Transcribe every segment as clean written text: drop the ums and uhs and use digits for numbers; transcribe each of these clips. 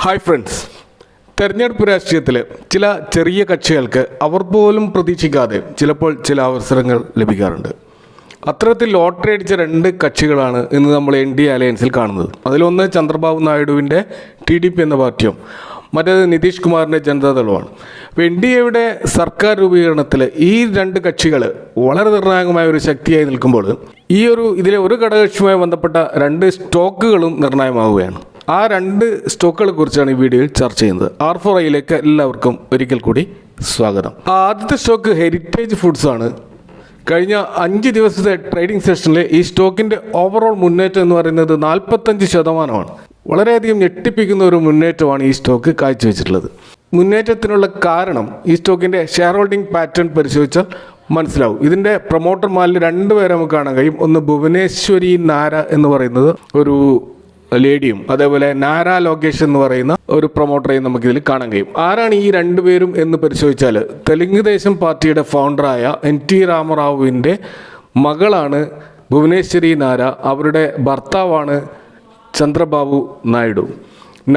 Hi friends, തെരഞ്ഞെടുപ്പ് രാഷ്ട്രീയത്തിൽ ചില ചെറിയ കക്ഷികൾക്ക് അവർ പോലും പ്രതീക്ഷിക്കാതെ ചിലപ്പോൾ ചില അവസരങ്ങൾ ലഭിക്കാറുണ്ട്. അത്തരത്തിൽ ലോട്ടറി അടിച്ച രണ്ട് കക്ഷികളാണ് ഇന്ന് നമ്മൾ NDA അലയൻസിൽ കാണുന്നത്. അതിലൊന്ന് ചന്ദ്രബാബു നായിഡുവിൻ്റെ TDP എന്ന പാർട്ടിയും മറ്റേത് നിതീഷ് കുമാറിൻ്റെ ജനതാദളമാണ്. അപ്പോൾ NDAയുടെ സർക്കാർ രൂപീകരണത്തിൽ ഈ രണ്ട് കക്ഷികൾ വളരെ നിർണായകമായ ഒരു ശക്തിയായി നിൽക്കുമ്പോൾ ഇതിലെ ഒരു ഘടകകക്ഷിയുമായി ബന്ധപ്പെട്ട രണ്ട് സ്റ്റോക്കുകളും നിർണായകമാവുകയാണ്. ആ രണ്ട് സ്റ്റോക്കുകളെ കുറിച്ചാണ് ഈ വീഡിയോയിൽ ചർച്ച ചെയ്യുന്നത്. R4iയിലേക്ക് എല്ലാവർക്കും ഒരിക്കൽ കൂടി സ്വാഗതം. ആദ്യത്തെ സ്റ്റോക്ക് ഹെറിറ്റേജ് ഫുഡ്സ് ആണ്. കഴിഞ്ഞ 5 ദിവസത്തെ ട്രേഡിംഗ് സെഷനിൽ ഈ സ്റ്റോക്കിൻ്റെ ഓവറോൾ മുന്നേറ്റം എന്ന് പറയുന്നത് 45%. വളരെയധികം ഞെട്ടിപ്പിക്കുന്ന ഒരു മുന്നേറ്റമാണ് ഈ സ്റ്റോക്ക് കാഴ്ചവെച്ചിട്ടുള്ളത്. മുന്നേറ്റത്തിനുള്ള കാരണം ഈ സ്റ്റോക്കിൻ്റെ ഷെയർ ഹോൾഡിംഗ് പാറ്റേൺ പരിശോധിച്ചാൽ മനസ്സിലാവും. ഇതിൻ്റെ പ്രൊമോട്ടർമാരിൽ 2 പേരെ നമുക്ക് കാണാൻ കഴിയും. ഒന്ന് ഭുവനേശ്വരി നാര എന്ന് പറയുന്നത് ഒരു ലേഡിയും അതേപോലെ നാര ലോകേഷ് എന്ന് പറയുന്ന ഒരു പ്രൊമോട്ടറെയും നമുക്കിതിൽ കാണാൻ കഴിയും. ആരാണ് ഈ 2 പേരും എന്ന് പരിശോധിച്ചാൽ തെലുങ്ക് ദേശം പാർട്ടിയുടെ ഫൗണ്ടറായ NT രാമറാവുവിൻ്റെ മകളാണ് ഭുവനേശ്വരി നാര. അവരുടെ ഭർത്താവാണ് ചന്ദ്രബാബു നായിഡു.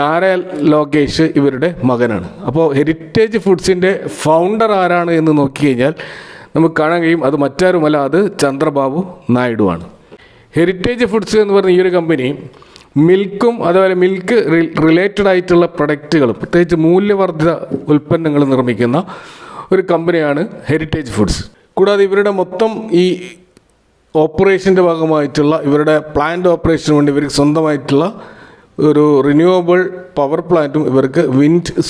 നാര ലോകേഷ് ഇവരുടെ മകനാണ്. അപ്പോൾ ഹെറിറ്റേജ് ഫുഡ്സിൻ്റെ ഫൗണ്ടർ ആരാണ് എന്ന് നോക്കിക്കഴിഞ്ഞാൽ നമുക്ക് കാണാൻ കഴിയും അത് മറ്റാരുമല്ല, അത് ചന്ദ്രബാബു നായിഡുവാണ്. ഹെറിറ്റേജ് ഫുഡ്സ് എന്ന് പറഞ്ഞ ഈ ഒരു കമ്പനി മിൽക്കും അതുപോലെ മിൽക്ക് റിലേറ്റഡ് ആയിട്ടുള്ള പ്രൊഡക്റ്റുകൾ, പ്രത്യേകിച്ച് മൂല്യവർദ്ധിത ഉൽപ്പന്നങ്ങൾ നിർമ്മിക്കുന്ന ഒരു കമ്പനിയാണ് ഹെറിറ്റേജ് ഫുഡ്സ്. കൂടാതെ ഇവരുടെ മൊത്തം ഈ ഓപ്പറേഷൻ്റെ ഭാഗമായിട്ടുള്ള ഇവരുടെ പ്ലാന്റ് ഓപ്പറേഷന് വേണ്ടി ഇവർക്ക് സ്വന്തമായിട്ടുള്ള ഒരു റിന്യൂവബിൾ പവർ പ്ലാന്റും ഇവർക്ക്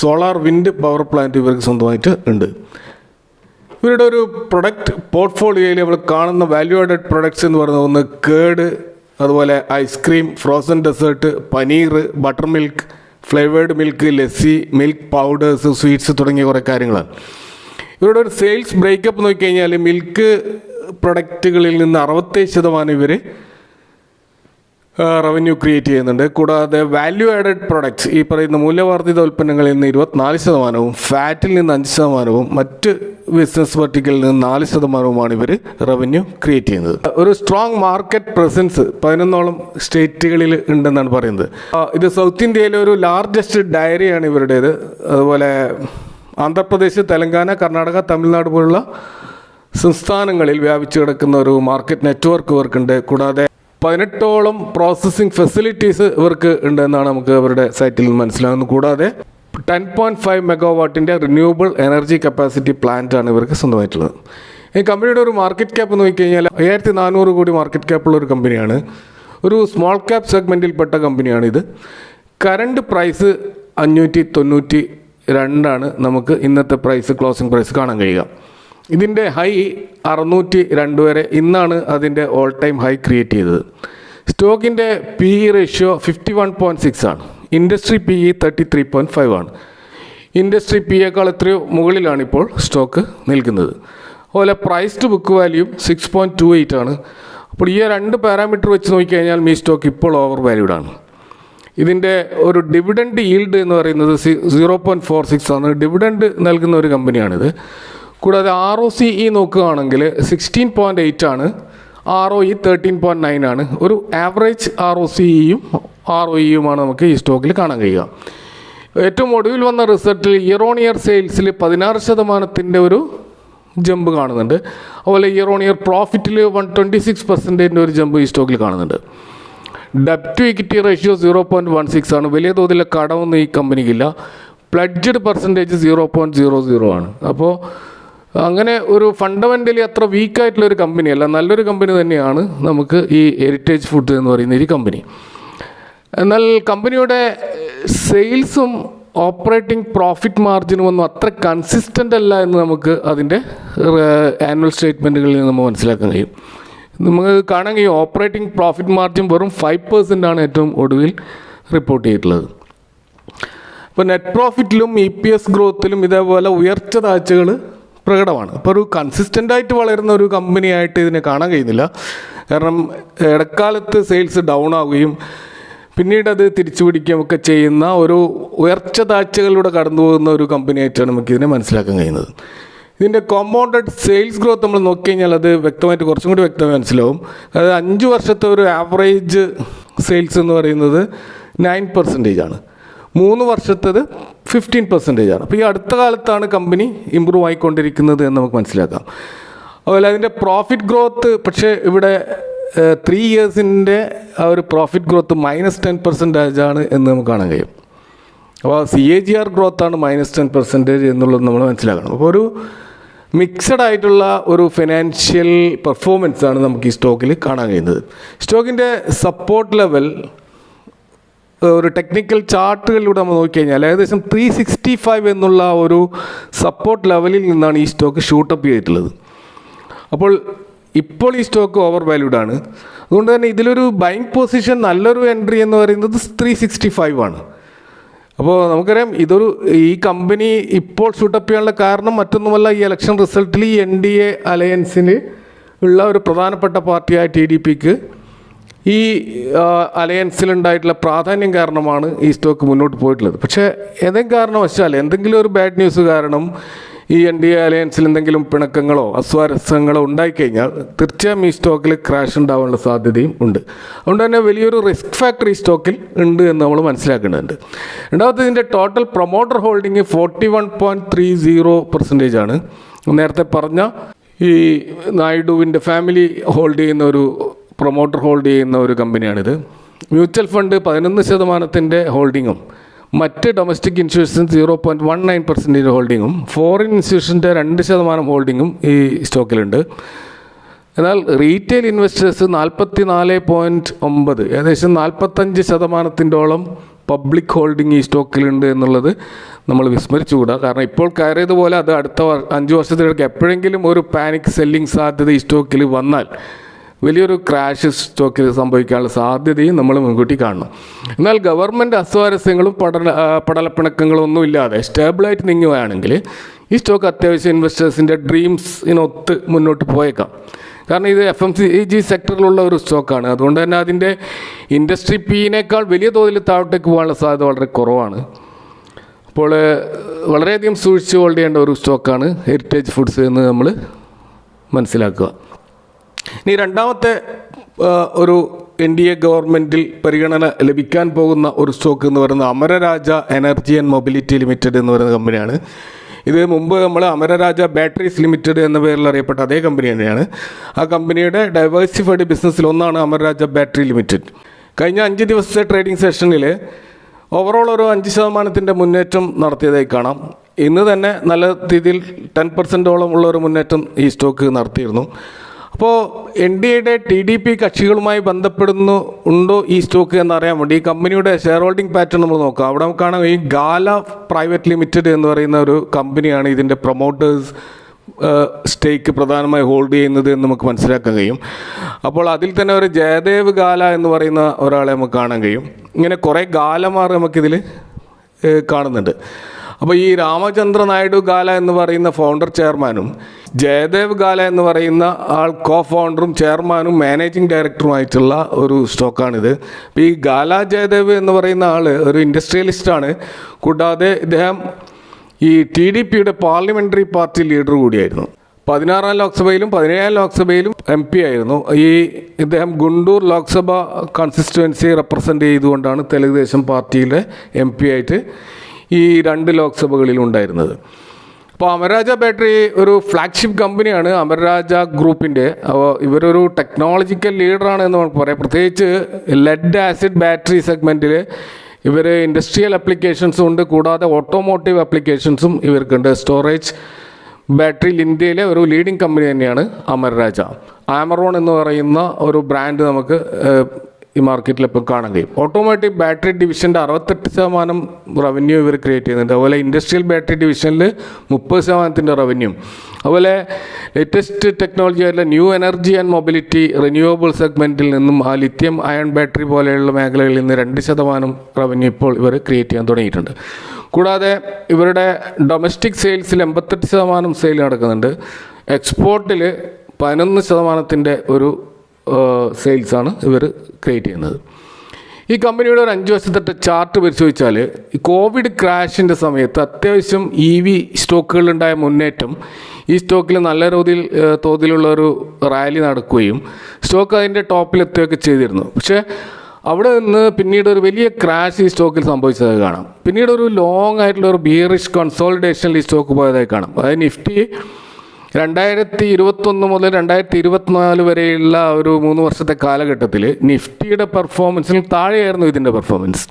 സോളാർ വിൻഡ് പവർ പ്ലാന്റും ഇവർക്ക് സ്വന്തമായിട്ട് ഉണ്ട്. ഇവരുടെ ഒരു പ്രൊഡക്റ്റ് പോർട്ട്ഫോളിയോയിൽ നമ്മൾ കാണുന്ന വാല്യൂ ആഡഡ് പ്രൊഡക്ട്സ് എന്ന് പറയുന്നത് ഒന്ന് കേട്, അതുപോലെ ice cream, frozen dessert, paneer, butter milk, flavoured milk, lassi, milk powders, sweets തുടങ്ങിയ കുറേ കാര്യങ്ങളാണ്. ഇവരുടെ ഒരു സെയിൽസ് ബ്രേക്കപ്പ് നോക്കിക്കഴിഞ്ഞാൽ മിൽക്ക് പ്രൊഡക്റ്റുകളിൽ നിന്ന് 67% ഇവർ റവന്യൂ ക്രിയേറ്റ് ചെയ്യുന്നുണ്ട്. കൂടാതെ വാല്യൂ ആഡഡ് പ്രൊഡക്ട്സ്, ഈ പറയുന്ന മൂല്യവർദ്ധിത ഉൽപ്പന്നങ്ങളിൽ നിന്ന് 24%, ഫാറ്റിൽ നിന്ന് 5%, മറ്റ് ബിസിനസ് വെർട്ടിക്കലിൽ നിന്ന് 4%-മാണ് ഇവർ റവന്യൂ ക്രിയേറ്റ് ചെയ്യുന്നത്. ഒരു സ്ട്രോങ് മാർക്കറ്റ് പ്രസൻസ് 11ഓളം സ്റ്റേറ്റുകളിൽ ഉണ്ടെന്നാണ് പറയുന്നത്. ഇത് സൗത്ത് ഇന്ത്യയിലെ ഒരു ലാർജസ്റ്റ് ഡയറിയാണ് ഇവരുടേത്. അതുപോലെ ആന്ധ്രാപ്രദേശ്, തെലങ്കാന, കർണാടക, തമിഴ്നാട് പോലുള്ള സംസ്ഥാനങ്ങളിൽ വ്യാപിച്ചു കിടക്കുന്ന ഒരു മാർക്കറ്റ് നെറ്റ്വർക്ക് ഇവർക്കുണ്ട്. കൂടാതെ 18ഓളം പ്രോസസ്സിംഗ് ഫെസിലിറ്റീസ് ഇവർക്ക് ഉണ്ട് എന്നാണ് നമുക്ക് അവരുടെ സൈറ്റിൽ നിന്ന് മനസ്സിലാകുന്നത്. കൂടാതെ 10.5 മെഗാവാട്ടിൻ്റെ റിന്യൂവബിൾ എനർജി കപ്പാസിറ്റി പ്ലാന്റ് ആണ് ഇവർക്ക് സ്വന്തമായിട്ടുള്ളത്. ഈ കമ്പനിയുടെ ഒരു മാർക്കറ്റ് ക്യാപ്പ് നോക്കിക്കഴിഞ്ഞാൽ 5400 കോടി മാർക്കറ്റ് ക്യാപ്പുള്ള ഒരു കമ്പനിയാണ്. ഒരു സ്മോൾ ക്യാപ്പ് സെഗ്മെൻറ്റിൽപ്പെട്ട കമ്പനിയാണിത്. കറണ്ട് പ്രൈസ് 592 നമുക്ക് ഇന്നത്തെ പ്രൈസ്, ക്ലോസിംഗ് പ്രൈസ് കാണാൻ കഴിയുക. ഇതിൻ്റെ ഹൈ 602 വരെ ഇന്നാണ് അതിൻ്റെ ഓൾ ടൈം ഹൈ ക്രിയേറ്റ് ചെയ്തത്. സ്റ്റോക്കിൻ്റെ PE റേഷ്യോ 51.6 ആണ്. ഇൻഡസ്ട്രി PE 33.5 ആണ്. ഇൻഡസ്ട്രി PEയേക്കാൾ എത്രയോ മുകളിലാണ് ഇപ്പോൾ സ്റ്റോക്ക് നിൽക്കുന്നത്. അതുപോലെ പ്രൈസ് ടു ബുക്ക് വാല്യൂ 6.28 ആണ്. അപ്പോൾ ഈ 2 പാരാമീറ്റർ വെച്ച് നോക്കിക്കഴിഞ്ഞാൽ ഈ സ്റ്റോക്ക് ഇപ്പോൾ ഓവർ വാല്യൂഡ് ആണ്. ഇതിൻ്റെ ഒരു ഡിവിഡൻഡ് ഈൽഡ് എന്ന് പറയുന്നത് 0.46 ആണ്. ഡിവിഡൻഡ് നൽകുന്ന ഒരു കമ്പനിയാണിത്. കൂടാതെ ROCE നോക്കുകയാണെങ്കിൽ 16.8 ആണ്. ROE 13.9 ആണ്. ഒരു ആവറേജ് ROCEയും ROEയുമാണ് നമുക്ക് ഈ സ്റ്റോക്കിൽ കാണാൻ കഴിയുക. ഏറ്റവും ഒടുവിൽ വന്ന റിസൾട്ടിൽ ഇയർ ഓൺ ഇയർ സെയിൽസിൽ 16% ഒരു ജമ്പ് കാണുന്നുണ്ട്. അതുപോലെ ഇയർ ഓൺ ഇയർ പ്രോഫിറ്റിൽ 126% ഒരു ജമ്പ് ഈ സ്റ്റോക്കിൽ കാണുന്നുണ്ട്. ഡെപ്റ്റ് ടു ഇക്വിറ്റി റേഷ്യോ 0.16 ആണ്. വലിയ തോതിലെ കടമൊന്നും ഈ കമ്പനിക്കില്ല. പ്ലഡ്ജഡ് പെർസെൻറ്റേജ് 0.00 ആണ്. അപ്പോൾ അങ്ങനെ ഒരു ഫണ്ടമെൻ്റലി അത്ര വീക്കായിട്ടുള്ളൊരു കമ്പനിയല്ല, നല്ലൊരു കമ്പനി തന്നെയാണ് നമുക്ക് ഈ ഹെറിറ്റേജ് ഫുഡ് എന്ന് പറയുന്ന ഈ കമ്പനി. എന്നാൽ കമ്പനിയുടെ സെയിൽസും ഓപ്പറേറ്റിംഗ് പ്രോഫിറ്റ് മാർജിനും ഒന്നും അത്ര കൺസിസ്റ്റൻ്റ് അല്ല എന്ന് നമുക്ക് അതിൻ്റെ ആനുവൽ സ്റ്റേറ്റ്മെൻറ്റുകളിൽ നിന്ന് നമുക്ക് മനസ്സിലാക്കാൻ കഴിയും. നമുക്ക് കാണാൻ കഴിയും ഓപ്പറേറ്റിംഗ് പ്രോഫിറ്റ് മാർജിൻ വെറും 5% ആണ് ഏറ്റവും ഒടുവിൽ റിപ്പോർട്ട് ചെയ്തിട്ടുള്ളത്. അപ്പോൾ നെറ്റ് പ്രോഫിറ്റിലും EPS ഗ്രോത്തിലും ഇതേപോലെ ഉയർച്ച താഴ്ചകൾ പ്രകടമാണ്. അപ്പോൾ ഒരു കൺസിസ്റ്റൻ്റായിട്ട് വളരുന്ന ഒരു കമ്പനിയായിട്ട് ഇതിനെ കാണാൻ കഴിയുന്നില്ല. കാരണം ഇടക്കാലത്ത് സെയിൽസ് ഡൗൺ ആവുകയും പിന്നീട് അത് തിരിച്ചു പിടിക്കുകയും ഒക്കെ ചെയ്യുന്ന ഒരു ഉയർച്ച താഴ്ചകളിലൂടെ കടന്നു പോകുന്ന ഒരു കമ്പനിയായിട്ടാണ് നമുക്കിതിനെ മനസ്സിലാക്കാൻ കഴിയുന്നത്. ഇതിൻ്റെ കോമ്പൗണ്ടഡ് സെയിൽസ് ഗ്രോത്ത് നമ്മൾ നോക്കിക്കഴിഞ്ഞാൽ അത് വ്യക്തമായിട്ട് കുറച്ചും കൂടി വ്യക്തമായി മനസ്സിലാവും. അതായത് 5 വർഷത്തെ ഒരു ആവറേജ് സെയിൽസ് എന്ന് പറയുന്നത് 9% ആണ്. 3 വർഷത്തേത് 15% ആണ്. അപ്പോൾ ഈ അടുത്ത കാലത്താണ് കമ്പനി ഇമ്പ്രൂവ് ആയിക്കൊണ്ടിരിക്കുന്നത് എന്ന് നമുക്ക് മനസ്സിലാക്കാം. അതുപോലെ അതിൻ്റെ പ്രോഫിറ്റ് ഗ്രോത്ത് പക്ഷേ ഇവിടെ 3 ഇയേഴ്സിൻ്റെ ആ ഒരു പ്രോഫിറ്റ് ഗ്രോത്ത് -10% ആണ് എന്ന് നമുക്ക് കാണാൻ കഴിയും. അപ്പോൾ CAGR ഗ്രോത്താണ് -10% എന്നുള്ളത് നമ്മൾ മനസ്സിലാക്കണം. അപ്പോൾ ഒരു മിക്സഡ് ആയിട്ടുള്ള ഒരു ഫിനാൻഷ്യൽ പെർഫോമൻസ് ആണ് നമുക്ക് ഈ സ്റ്റോക്കിൽ കാണാൻ കഴിയുന്നത്. സ്റ്റോക്കിൻ്റെ സപ്പോർട്ട് ലെവൽ ഒരു ടെക്നിക്കൽ ചാർട്ടുകളിലൂടെ നമ്മൾ നോക്കിക്കഴിഞ്ഞാൽ ഏകദേശം 365 എന്നുള്ള ഒരു സപ്പോർട്ട് ലെവലിൽ നിന്നാണ് ഈ സ്റ്റോക്ക് ഷൂട്ടപ്പ് ചെയ്തിട്ടുള്ളത്. അപ്പോൾ ഇപ്പോൾ ഈ സ്റ്റോക്ക് ഓവർ വാല്യൂഡ് ആണ്. അതുകൊണ്ട് തന്നെ ഇതിലൊരു ബൈങ് പൊസിഷൻ നല്ലൊരു എൻട്രി എന്ന് പറയുന്നത് 365 ആണ്. അപ്പോൾ നമുക്കറിയാം ഈ കമ്പനി ഇപ്പോൾ ഷൂട്ടപ്പ് ചെയ്യാനുള്ള കാരണം മറ്റൊന്നുമല്ല, ഈ ഇലക്ഷൻ റിസൾട്ടിൽ ഈ NDA അലയൻസിന് ഉള്ള ഒരു പ്രധാനപ്പെട്ട പാർട്ടിയായ TDPക്ക് ഈ അലയൻസിലുണ്ടായിട്ടുള്ള പ്രാധാന്യം കാരണമാണ് ഈ സ്റ്റോക്ക് മുന്നോട്ട് പോയിട്ടുള്ളത്. പക്ഷേ ഏതെങ്കിലും കാരണവശാൽ എന്തെങ്കിലും ഒരു ബാഡ് ന്യൂസ് കാരണം ഈ NDA അലയൻസിൽ എന്തെങ്കിലും പിണക്കങ്ങളോ അസ്വാരസ്യങ്ങളോ ഉണ്ടായിക്കഴിഞ്ഞാൽ തീർച്ചയായും ഈ സ്റ്റോക്കിൽ ക്രാഷ് ഉണ്ടാവാനുള്ള സാധ്യതയും ഉണ്ട്. അതുകൊണ്ട് തന്നെ വലിയൊരു റിസ്ക് ഫാക്ടർ ഈ സ്റ്റോക്കിൽ ഉണ്ട് എന്ന് നമ്മൾ മനസ്സിലാക്കേണ്ടതുണ്ട്. രണ്ടാമത്തെ ഇതിൻ്റെ ടോട്ടൽ പ്രൊമോട്ടർ ഹോൾഡിംഗ് 41.30% ആണ്. നേരത്തെ പറഞ്ഞ ഈ നായിഡുവിൻ്റെ ഫാമിലി ഹോൾഡ് ചെയ്യുന്ന ഒരു പ്രൊമോട്ടർ ഹോൾഡ് ചെയ്യുന്ന ഒരു കമ്പനിയാണിത്. മ്യൂച്വൽ ഫണ്ട് 11% ഹോൾഡിങ്ങും മറ്റ് ഡൊമസ്റ്റിക് ഇൻസ്റ്റിറ്റ്യൂഷൻസ് 0.19% ഹോൾഡിങ്ങും ഫോറിൻ ഇൻസ്റ്റിറ്റ്യൂഷൻ്റെ 2% ഹോൾഡിങ്ങും ഈ സ്റ്റോക്കിലുണ്ട്. എന്നാൽ റീറ്റെയിൽ ഇൻവെസ്റ്റേഴ്സ് 44.9 ഏകദേശം 45%-ഓളം പബ്ലിക് ഹോൾഡിംഗ് ഈ സ്റ്റോക്കിലുണ്ട് എന്നുള്ളത് നമ്മൾ വിസ്മരിച്ചുകൂടാ. കാരണം ഇപ്പോൾ കയറിയതുപോലെ അത് അടുത്ത 5 വർഷത്തിലേക്ക് എപ്പോഴെങ്കിലും ഒരു പാനിക് സെല്ലിംഗ് സാധ്യത ഈ സ്റ്റോക്കിൽ വന്നാൽ വലിയൊരു ക്രാഷ് സ്റ്റോക്കിൽ സംഭവിക്കാനുള്ള സാധ്യതയും നമ്മൾ മുൻകൂട്ടി കാണണം. എന്നാൽ ഗവൺമെൻറ് അസ്വാരസ്യങ്ങളും പടലപ്പിണക്കങ്ങളും ഒന്നും ഇല്ലാതെ സ്റ്റേബിളായിട്ട് നീങ്ങുകയാണെങ്കിൽ ഈ സ്റ്റോക്ക് അത്യാവശ്യം ഇൻവെസ്റ്റേഴ്സിൻ്റെ ഡ്രീംസിനൊത്ത് മുന്നോട്ട് പോയേക്കാം. കാരണം ഇത് FMCG സെക്ടറിലുള്ള ഒരു സ്റ്റോക്കാണ്. അതുകൊണ്ട് തന്നെ അതിൻ്റെ ഇൻഡസ്ട്രി Pനേക്കാൾ വലിയ തോതിൽ താഴോട്ടേക്ക് പോകാനുള്ള സാധ്യത വളരെ കുറവാണ്. അപ്പോൾ വളരെയധികം സൂക്ഷിച്ച് ഹോൾഡ് ചെയ്യേണ്ട ഒരു സ്റ്റോക്കാണ് ഹെറിറ്റേജ് ഫുഡ്സ് എന്ന് നമ്മൾ മനസ്സിലാക്കുക. ഇനി രണ്ടാമത്തെ ഒരു NDA ഗവൺമെൻറ്റിൽ പരിഗണന ലഭിക്കാൻ പോകുന്ന ഒരു സ്റ്റോക്ക് എന്ന് പറയുന്നത് Amara Raja energy and mobility limited എന്ന് പറയുന്ന കമ്പനിയാണ്. ഇത് മുമ്പ് നമ്മൾ അമരരാജ ബാറ്ററീസ് ലിമിറ്റഡ് എന്ന പേരിൽ അറിയപ്പെട്ട അതേ കമ്പനി തന്നെയാണ്. ആ കമ്പനിയുടെ ഡൈവേഴ്സിഫൈഡ് ബിസിനസ്സിൽ ഒന്നാണ് അമരരാജ ബാറ്ററി ലിമിറ്റഡ്. കഴിഞ്ഞ 5 ദിവസത്തെ ട്രേഡിംഗ് സെഷനിൽ ഓവറോൾ ഒരു 5% മുന്നേറ്റം നടത്തിയതായി കാണാം. ഇന്ന് തന്നെ നല്ല രീതിയിൽ 10%-ഓളം ഉള്ള ഒരു മുന്നേറ്റം ഈ സ്റ്റോക്ക് നടത്തിയിരുന്നു. അപ്പോൾ NDAയുടെ TDP കക്ഷികളുമായി ഉണ്ടോ ഈ സ്റ്റോക്ക് എന്നറിയാൻ വേണ്ടി ഈ കമ്പനിയുടെ ഷെയർ ഹോൾഡിംഗ് പാറ്റേൺ നമ്മൾ നോക്കാം. അവിടെ നമുക്ക് കാണാം ഈ ഗാല പ്രൈവറ്റ് ലിമിറ്റഡ് എന്ന് പറയുന്ന ഒരു കമ്പനിയാണ് ഇതിൻ്റെ പ്രൊമോട്ടേഴ്സ് സ്റ്റേക്ക് പ്രധാനമായി ഹോൾഡ് ചെയ്യുന്നത് എന്ന് നമുക്ക് മനസ്സിലാക്കാൻ കഴിയും. അപ്പോൾ അതിൽ തന്നെ ഒരു ജയദേവ് ഗാല എന്ന് പറയുന്ന ഒരാളെ നമുക്ക് കാണാൻ കഴിയും. ഇങ്ങനെ കുറേ ഗാലമാർ നമുക്കിതിൽ കാണുന്നുണ്ട്. അപ്പോൾ ഈ രാമചന്ദ്ര നായിഡു ഗാല എന്ന് പറയുന്ന ഫൗണ്ടർ ചെയർമാനും ജയദേവ് ഗാല എന്ന് പറയുന്ന ആൾ ഫൗണ്ടറും ചെയർമാനും മാനേജിങ് ഡയറക്ടറുമായിട്ടുള്ള ഒരു സ്റ്റോക്കാണിത്. അപ്പോൾ ഈ ഗാല ജയദേവ് എന്ന് പറയുന്ന ആൾ ഒരു ഇൻഡസ്ട്രിയലിസ്റ്റാണ്. കൂടാതെ ഇദ്ദേഹം ഈ TDPയുടെ പാർലമെൻ്ററി പാർട്ടി ലീഡർ കൂടിയായിരുന്നു. 16ാം ലോക്സഭയിലും 17ാം ലോക്സഭയിലും MP ആയിരുന്നു. ഇദ്ദേഹം ഗുണ്ടൂർ ലോക്സഭ കോൺസ്റ്റിറ്റ്യുവൻസി റെപ്രസെൻ്റ് ചെയ്തുകൊണ്ടാണ് തെലുങ്കുദേശം പാർട്ടിയിലെ MP ആയിട്ട് ഈ 2 ലോക്സഭകളിൽ ഉണ്ടായിരുന്നത്. അപ്പോൾ അമരരാജ ബാറ്ററി ഒരു ഫ്ലാഗ്ഷിപ്പ് കമ്പനിയാണ് അമരരാജ ഗ്രൂപ്പിൻ്റെ. അപ്പോൾ ഇവരൊരു ടെക്നോളജിക്കൽ ലീഡറാണ് എന്ന് നമുക്ക് പറയാം. പ്രത്യേകിച്ച് ലെഡ് ആസിഡ് ബാറ്ററി സെഗ്മെൻറ്റിൽ ഇവർ ഇൻഡസ്ട്രിയൽ ആപ്ലിക്കേഷൻസും ഉണ്ട്. കൂടാതെ ഓട്ടോമോട്ടീവ് ആപ്ലിക്കേഷൻസും ഇവർക്കുണ്ട്. സ്റ്റോറേജ് ബാറ്ററിയിൽ ഇന്ത്യയിലെ ഒരു ലീഡിംഗ് കമ്പനി തന്നെയാണ് അമരരാജ. ആമറോൺ എന്ന് പറയുന്ന ഒരു ബ്രാൻഡ് നമുക്ക് ഈ മാർക്കറ്റിൽ ഇപ്പോൾ കാണാൻ കഴിയും. ഓട്ടോമോട്ടീവ് ബാറ്ററി ഡിവിഷൻ്റെ 68% റവന്യൂ ഇവർ ക്രിയേറ്റ് ചെയ്യുന്നുണ്ട്. അതുപോലെ ഇൻഡസ്ട്രിയൽ ബാറ്ററി ഡിവിഷനിൽ 30% റവന്യൂ. അതുപോലെ ലേറ്റസ്റ്റ് ടെക്നോളജി ആയിട്ടുള്ള new energy and mobility renewable സെഗ്മെൻറ്റിൽ നിന്നും ആ ലിത്യം അയൺ ബാറ്ററി പോലെയുള്ള മേഖലകളിൽ നിന്ന് 2% റവന്യൂ ഇപ്പോൾ ഇവർ ക്രിയേറ്റ് ചെയ്യാൻ തുടങ്ങിയിട്ടുണ്ട്. കൂടാതെ ഇവരുടെ ഡൊമസ്റ്റിക് സെയിൽസിൽ 88% സെയിൽ നടക്കുന്നുണ്ട്. എക്സ്പോർട്ടിൽ 11% ഒരു സെയിൽസാണ് ഇവർ ക്രിയേറ്റ് ചെയ്യുന്നത്. ഈ കമ്പനിയുടെ ഒരു 5 വർഷത്തെ ചാർട്ട് പരിശോധിച്ചാൽ ഈ കോവിഡ് ക്രാഷിൻ്റെ സമയത്ത് അത്യാവശ്യം EV സ്റ്റോക്കുകളുണ്ടായ മുന്നേറ്റം ഈ സ്റ്റോക്കിൽ നല്ല തോതിലുള്ള ഒരു റാലി നടക്കുകയും സ്റ്റോക്ക് അതിൻ്റെ ടോപ്പിലെത്തുകയൊക്കെ ചെയ്തിരുന്നു. പക്ഷേ അവിടെ നിന്ന് പിന്നീട് ഒരു വലിയ ക്രാഷ് ഈ സ്റ്റോക്കിൽ സംഭവിച്ചതായി കാണാം. പിന്നീട് ഒരു ലോങ് ആയിട്ടുള്ള ഒരു ബിയറിഷ് കൺസോളിഡേഷനിൽ ഈ സ്റ്റോക്ക് പോയതായി കാണാം. അതായത് നിഫ്റ്റി 2021 മുതൽ 2024 വരെയുള്ള ഒരു 3 വർഷത്തെ കാലഘട്ടത്തിൽ നിഫ്റ്റിയുടെ പെർഫോമൻസിന് താഴെയായിരുന്നു ഇതിൻ്റെ പെർഫോമൻസ്.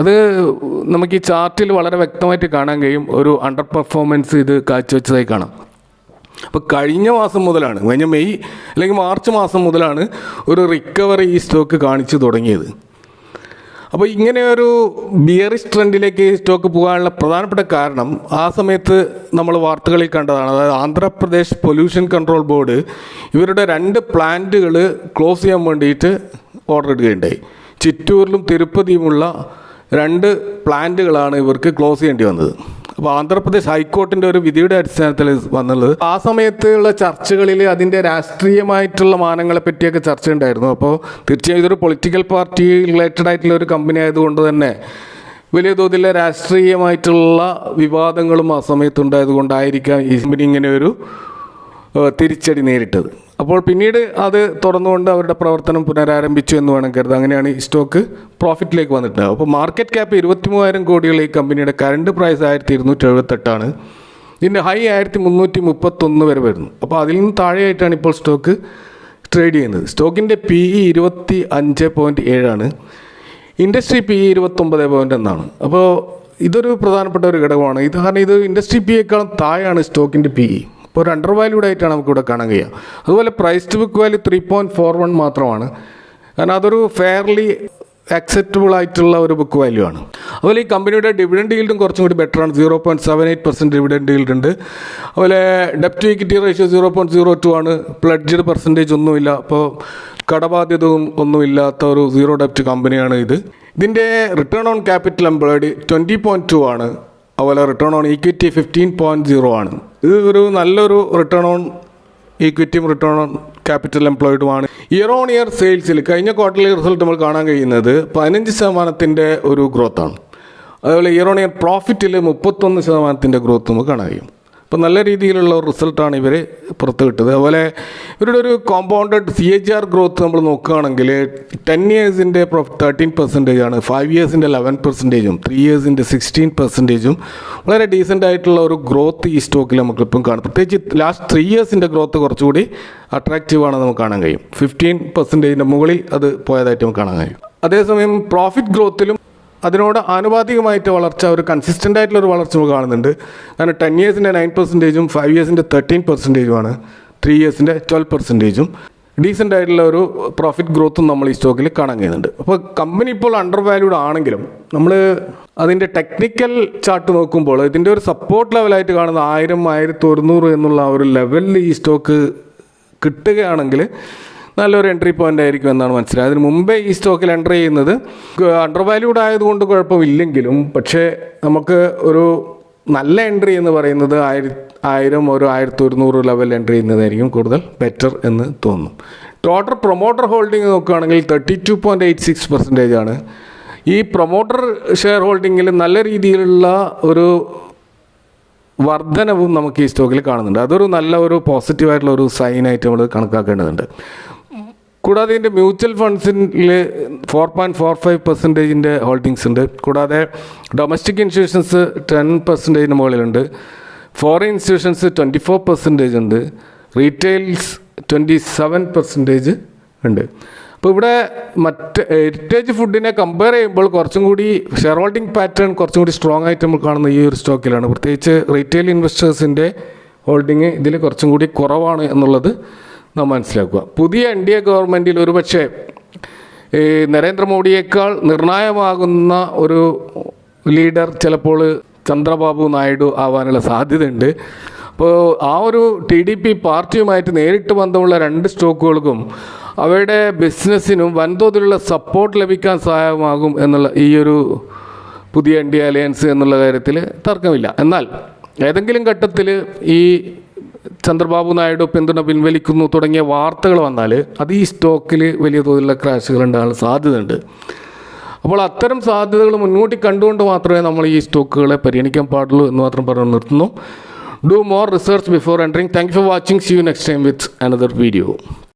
അത് നമുക്ക് ഈ ചാർട്ടിൽ വളരെ വ്യക്തമായിട്ട് കാണാൻ കഴിയും. ഒരു അണ്ടർ പെർഫോമൻസ് ഇത് കാഴ്ചവെച്ചതായി കാണാം. അപ്പോൾ കഴിഞ്ഞ മാസം മുതലാണ്, കഴിഞ്ഞ മെയ് അല്ലെങ്കിൽ മാർച്ച് മാസം മുതലാണ് ഒരു റിക്കവറി ഈ സ്റ്റോക്ക് കാണിച്ചു തുടങ്ങിയത്. അപ്പോൾ ഇങ്ങനെ ഒരു ബിയറിഷ് ട്രെൻഡിലേക്ക് സ്റ്റോക്ക് പോകാനുള്ള പ്രധാനപ്പെട്ട കാരണം ആ സമയത്ത് നമ്മൾ വാർത്തകളിൽ കണ്ടതാണ്. അതായത് ആന്ധ്രാപ്രദേശ് പൊല്യൂഷൻ കൺട്രോൾ ബോർഡ് ഇവരുടെ 2 പ്ലാന്റുകൾ ക്ലോസ് ചെയ്യാൻ വേണ്ടിയിട്ട് ഓർഡർ ഇടുകയുണ്ടായി. ചിറ്റൂരിലും തിരുപ്പതിയുമുള്ള 2 പ്ലാന്റുകളാണ് ഇവർക്ക് ക്ലോസ് ചെയ്യേണ്ടി വന്നത്. അപ്പോൾ ആന്ധ്രാപ്രദേശ് ഹൈക്കോർട്ടിൻ്റെ ഒരു വിധിയുടെ അടിസ്ഥാനത്തിൽ വന്നുള്ളത്. ആ സമയത്തുള്ള ചർച്ചകളിൽ അതിൻ്റെ രാഷ്ട്രീയമായിട്ടുള്ള മാനങ്ങളെ പറ്റിയൊക്കെ ചർച്ച ഉണ്ടായിരുന്നു. അപ്പോൾ തീർച്ചയായും ഇതൊരു പൊളിറ്റിക്കൽ പാർട്ടി റിലേറ്റഡ് ആയിട്ടുള്ള ഒരു കമ്പനി ആയതുകൊണ്ട് തന്നെ വലിയ തോതിലെ രാഷ്ട്രീയമായിട്ടുള്ള വിവാദങ്ങളും ആ സമയത്തുണ്ടായതുകൊണ്ടായിരിക്കാം ഈ കമ്പനി ഇങ്ങനെ ഒരു തിരിച്ചടി നേരിട്ടത്. അപ്പോൾ പിന്നീട് അത് തുറന്നുകൊണ്ട് അവരുടെ പ്രവർത്തനം പുനരാരംഭിച്ചു എന്ന് വേണം കരുതാം. അങ്ങനെയാണ് ഈ സ്റ്റോക്ക് പ്രോഫിറ്റിലേക്ക് വന്നിട്ടുള്ളത്. അപ്പോൾ മാർക്കറ്റ് ക്യാപ്പ് 23,000 കോടിയുള്ള ഈ കമ്പനിയുടെ കറണ്ട് പ്രൈസ് 1278 ഇതിൻ്റെ ഹൈ 1331 വരെ വരുന്നു. അപ്പോൾ അതിൽ നിന്ന് താഴെയായിട്ടാണ് ഇപ്പോൾ സ്റ്റോക്ക് ട്രേഡ് ചെയ്യുന്നത്. സ്റ്റോക്കിൻ്റെ PE 25.7 ഇൻഡസ്ട്രി PE 29.1. അപ്പോൾ ഇതൊരു പ്രധാനപ്പെട്ട ഒരു ഘടകമാണ്. കാരണം ഇത് ഇൻഡസ്ട്രി PEയേക്കാളും താഴെയാണ് സ്റ്റോക്കിൻ്റെ PE. ഇപ്പോൾ ഒരു അണ്ടർ വാല്യൂഡ് ആയിട്ടാണ് നമുക്കിവിടെ കാണാൻ കഴിയുക. അതുപോലെ പ്രൈസ് ടു ബുക്ക് വാല്യൂ 3.41 മാത്രമാണ്. കാരണം അതൊരു ഫെയർലി അക്സെപ്റ്റബിൾ ആയിട്ടുള്ള ഒരു ബുക്ക് വാല്യൂ ആണ്. അതുപോലെ ഈ കമ്പനിയുടെ ഡിവിഡൻഡ് ഈൽഡും കുറച്ചും കൂടി ബെറ്ററാണ്. 0.78% ഡിവിഡൻഡ് ഈൽഡ് ഉണ്ട്. അതുപോലെ ഡെപ്റ്റ് ടു ഇക്വിറ്റി റേഷ്യോ 0.02 ആണ്. പ്ലഡ്ജഡ് പെർസെൻറ്റേജ് ഒന്നുമില്ല. അപ്പോൾ കടബാധ്യത ഒന്നുമില്ലാത്ത ഒരു സീറോ ഡെപ്റ്റ് കമ്പനിയാണ് ഇത്. ഇതിൻ്റെ റിട്ടേൺ ഓൺ ക്യാപിറ്റൽ എംപ്ലോയ്ഡ് 20.2 ആണ്. അതുപോലെ റിട്ടേൺ ഓൺ ഈക്വിറ്റി 15.0 ആണ്. ഇത് ഒരു നല്ലൊരു റിട്ടേൺ ഓൺ ഈക്വിറ്റിയും റിട്ടേൺ ഓൺ ക്യാപിറ്റൽ എംപ്ലോയിഡുമാണ്. ഇയർ ഓൺ ഇയർ സെയിൽസിൽ കഴിഞ്ഞ ക്വാർട്ടർലി റിസൾട്ട് നമ്മൾ കാണാൻ കഴിയുന്നത് 15% ഒരു ഗ്രോത്താണ്. അതുപോലെ ഇയർ ഓൺ ഇയർ പ്രോഫിറ്റിൽ 31% ഗ്രോത്ത് നമുക്ക് കാണാൻ കഴിയും. അപ്പോൾ നല്ല രീതിയിലുള്ള ഒരു റിസൾട്ടാണ് ഇവർ പുറത്ത് വിട്ടത്. അതുപോലെ ഇവരുടെ ഒരു കോമ്പൗണ്ടഡ് CAGR ഗ്രോത്ത് നമ്മൾ നോക്കുകയാണെങ്കിൽ 10 ഇയേഴ്സിൻ്റെ പ്രോഫിറ്റ് 13% ആണ്, 5 ഇയേഴ്സിൻ്റെ 11%, 3 ഇയേഴ്സിൻ്റെ 16%. വളരെ ഡീസൻ്റ് ആയിട്ടുള്ള ഒരു ഗ്രോത്ത് ഈ സ്റ്റോക്കിൽ നമുക്കിപ്പം കാണും. പ്രത്യേകിച്ച് ലാസ്റ്റ് 3 ഇയേഴ്സിൻ്റെ ഗ്രോത്ത് കുറച്ചുകൂടി അട്രാക്റ്റീവാണെന്ന് നമുക്ക് കാണാൻ കഴിയും. 15% മുകളിൽ അത് പോയതായിട്ട് നമുക്ക് കാണാൻ കഴിയും. അതേസമയം പ്രോഫിറ്റ് ഗ്രോത്തിലും അതിനോട് ആനുപാതികമായിട്ട് വളർച്ച, ഒരു കൺസിസ്റ്റൻ്റ് ആയിട്ടുള്ളൊരു വളർച്ച നമുക്ക് കാണുന്നുണ്ട്. കാരണം 10 ഇയേഴ്സിൻ്റെ 9%, 5 ഇയേഴ്സിൻ്റെ 13%, 3 ഇയേഴ്സിൻ്റെ 12%. ഡീസൻ്റ് ആയിട്ടുള്ള ഒരു പ്രോഫിറ്റ് ഗ്രോത്തും നമ്മൾ ഈ സ്റ്റോക്കിൽ കാണാൻ കഴിയുന്നുണ്ട്. അപ്പോൾ കമ്പനി ഇപ്പോൾ അണ്ടർ വാല്യൂഡ് ആണെങ്കിലും നമ്മൾ അതിൻ്റെ ടെക്നിക്കൽ ചാർട്ട് നോക്കുമ്പോൾ ഇതിൻ്റെ ഒരു സപ്പോർട്ട് ലെവലായിട്ട് കാണുന്ന 1000, 1100 എന്നുള്ള ഒരു ലെവലിൽ ഈ സ്റ്റോക്ക് കിട്ടുകയാണെങ്കിൽ നല്ലൊരു എൻട്രി പോയിൻ്റ് ആയിരിക്കും എന്നാണ് മനസ്സിലായത്. അതിന് മുമ്പേ ഈ സ്റ്റോക്കിൽ എൻ്റർ ചെയ്യുന്നത് അണ്ടർ വാല്യൂഡ് ആയതുകൊണ്ട് കുഴപ്പമില്ലെങ്കിലും, പക്ഷേ നമുക്ക് ഒരു നല്ല എൻട്രി എന്ന് പറയുന്നത് 1000 ഒരു 1100 ലെവൽ എൻട്രി ചെയ്യുന്നതായിരിക്കും കൂടുതൽ ബെറ്റർ എന്ന് തോന്നുന്നു. ടോട്ടൽ പ്രൊമോട്ടർ ഹോൾഡിംഗ് നോക്കുകയാണെങ്കിൽ 32.86% ആണ്. ഈ പ്രൊമോട്ടർ ഷെയർ ഹോൾഡിങ്ങിൽ നല്ല രീതിയിലുള്ള ഒരു വർധനവും നമുക്ക് ഈ സ്റ്റോക്കിൽ കാണുന്നുണ്ട്. അതൊരു നല്ല ഒരു പോസിറ്റീവായിട്ടുള്ള ഒരു സൈനായിട്ട് നമ്മൾ കണക്കാക്കേണ്ടതുണ്ട്. കൂടാതെ ഇതിൻ്റെ മ്യൂച്വൽ ഫണ്ട്സിൽ 4.45% ഹോൾഡിങ്സ് ഉണ്ട്. കൂടാതെ ഡൊമസ്റ്റിക് ഇൻസ്റ്റിറ്റ്യൂഷൻസ് 10% മുകളിലുണ്ട്. ഫോറിൻ ഇൻസ്റ്റിറ്റ്യൂഷൻസ് 24% ഉണ്ട്. റീറ്റെയിൽസ് 27% ഉണ്ട്. അപ്പോൾ ഇവിടെ മറ്റ് ഹെറിറ്റേജ് ഫുഡിനെ കമ്പയർ ചെയ്യുമ്പോൾ കുറച്ചും കൂടി ഷെയർ ഹോൾഡിംഗ് പാറ്റേൺ കുറച്ചും കൂടി സ്ട്രോങ് ആയിട്ട് നമ്മൾ കാണുന്ന ഈ ഒരു സ്റ്റോക്കിലാണ്. പ്രത്യേകിച്ച് റീറ്റെയിൽ ഇൻവെസ്റ്റേഴ്സിൻ്റെ ഹോൾഡിങ് ഇതിൽ കുറച്ചും കൂടി കുറവാണ് എന്നുള്ളത് നാം മനസ്സിലാക്കുക. പുതിയ NDA ഗവൺമെൻറ്റിൽ ഒരുപക്ഷെ നരേന്ദ്രമോദിയേക്കാൾ നിർണായകമാകുന്ന ഒരു ലീഡർ ചിലപ്പോൾ ചന്ദ്രബാബു നായിഡു ആവാനുള്ള സാധ്യതയുണ്ട്. അപ്പോൾ ആ ഒരു TDP പാർട്ടിയുമായിട്ട് നേരിട്ട് ബന്ധമുള്ള 2 സ്റ്റോക്കുകൾക്കും അവരുടെ ബിസിനസ്സിനും വൻതോതിലുള്ള സപ്പോർട്ട് ലഭിക്കാൻ സഹായമാകും എന്നുള്ള ഈ ഒരു പുതിയ NDA അലയൻസ് എന്നുള്ള കാര്യത്തിൽ തർക്കമില്ല. എന്നാൽ ഏതെങ്കിലും ഘട്ടത്തിൽ ഈ ചന്ദ്രബാബു നായിഡു പിന്തുണ പിൻവലിക്കുന്നു തുടങ്ങിയ വാർത്തകൾ വന്നാൽ അത് ഈ സ്റ്റോക്കിൽ വലിയ തോതിലുള്ള ക്രാഷുകൾ ഉണ്ടാകാൻ സാധ്യതയുണ്ട്. അപ്പോൾ അത്തരം സാധ്യതകൾ മുൻകൂട്ടി കണ്ടുകൊണ്ട് മാത്രമേ നമ്മൾ ഈ സ്റ്റോക്കുകളെ പരിഗണിക്കാൻ പാടുള്ളൂ എന്ന് മാത്രം പറഞ്ഞു നിർത്തുന്നു. Do more research before entering. Thank you for watching. See you next time with another video.